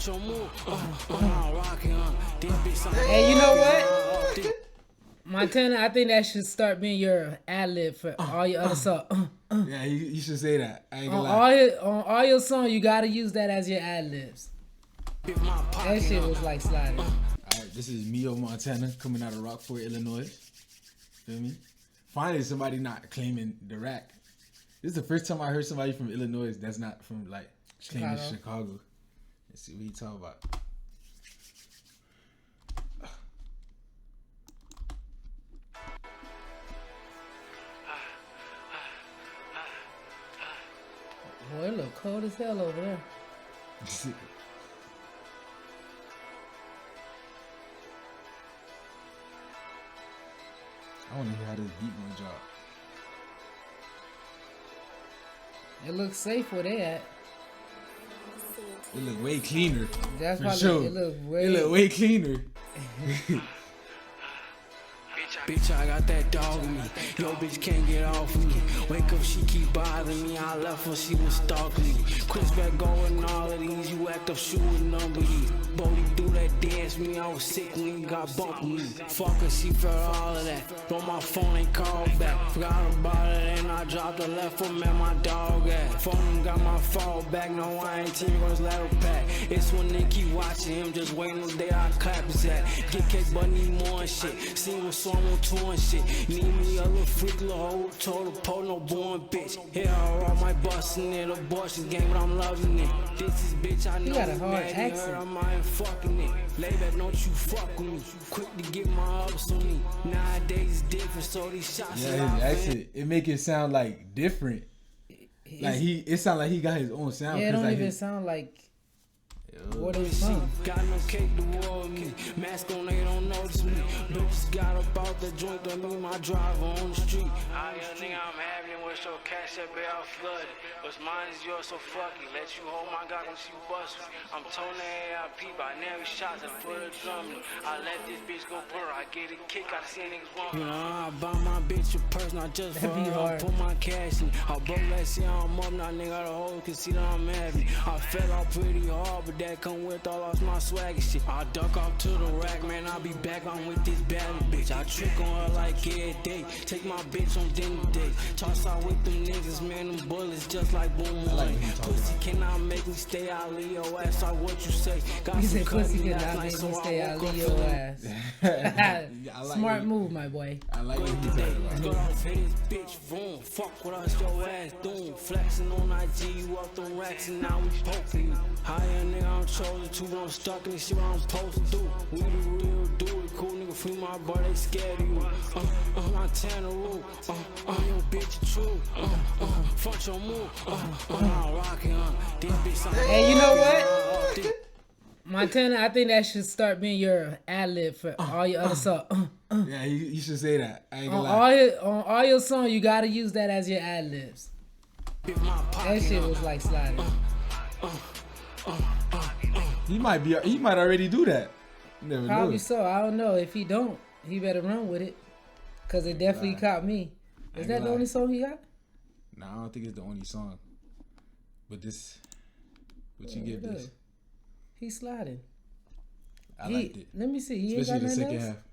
Hey, you know what? Montana, I think that should start being your ad lib for all your other songs. Yeah, you should say that. I ain't gonna On lie. all your songs, you gotta use that as your ad libs. That shit was like sliding. Alright, this is Meo Montana coming out of Rockport, Illinois. Feel me? Finally, somebody not claiming the rack. This is the first time I heard somebody from Illinois that's not from like claiming Chicago. Let's see what he talking about. Boy, it look cold as hell over there. I want to hear how this beat gonna drop. It looks safe where they at. It look way cleaner. That's for probably sure. it It look way cleaner. Bitch, I got that dog in me. Yo, bitch can't get off of me. Wake up, she keep bothering me. I left her, she was stalking me. Chris back going all of these. You act up, shooting number these. Bodie do that dance me. I was sick when you got bumped me. Fuck her, she felt all of that. On my phone, ain't called back. Forgot about it, and I dropped the left foot, man, my dog at. Phone got my fall back. No, I ain't team was lateral pack. It's when they keep watching him, just waiting on the day I clap his at. Get cake, but need more and shit. See what's so I'm on tour and shit. Need me a little freak, little hoe, total po, no born bitch. Here I my bustin' it, abortion game, but I'm loving it. This is bitch, I know got a it's hard mad, accent. I'm out fucking it. Lay back, don't you fuck with me. Quick to get my ups on me. Nowadays it's different, so these shots Yeah, his accent, it make it sound like different. Like it sound like he got his own sound. Yeah, it don't like even his, sound like where they from. Got no cake to war with me. Mask on, they don't notice me. Bitches got up out the joint, don't mean my driver on the street. I think I'm having with your cash up there, I'm flooded. What's mine is yours, so fuck it. Let you hold my God when you bust me. I'm told the AIP by every shots and put a drum in. I let this bitch go burr. I get a kick, I see niggas want. You know, I buy my bitch a purse, not just for her. I put my cash in. I broke last year, I'm up, now nigga, the whole can see that I'm having. I fell out pretty hard, but that come with all of my swag and shit. I duck off to the rack, man, I'll be back on with this bad bitch. I trick on her like every day. Take my bitch on dinner date. Toss out with them niggas, man, them bullets just like boom. Like pussy cannot make me stay, I leave your ass out what you say. Got He some said pussy cutty cannot last night, make so me stay, I I'll woke up leave your feeling ass. I like Smart it. move, my boy. I like what he today. talking about. Go off hit this bitch vroom. Fuck what us your ass doing. Flexing on IG, you up them racks and now we poking you. Higher nigga, I'm chosen to, I'm stuck in this shit what I'm supposed to do. We the real do it, cool nigga, free my boy, they scared of you. Montana rule, your bitch true. Fuck your move, I'm rocking, this bitch. Hey, you know what? Montana, I think that should start being your ad lib for all your other songs. Yeah, you should say that. I ain't gonna lie. On all your songs, you gotta use that as your ad libs. That shit was like sliding. He might already do that. You never Probably know. so. I don't know. If he don't, he better run with it. Cause it definitely caught me. Is that the only song he got? Nah, I don't think it's the only song. But this, what you give this? He's sliding. I liked it. Let me see. He ain't Especially got the nothing second else? half.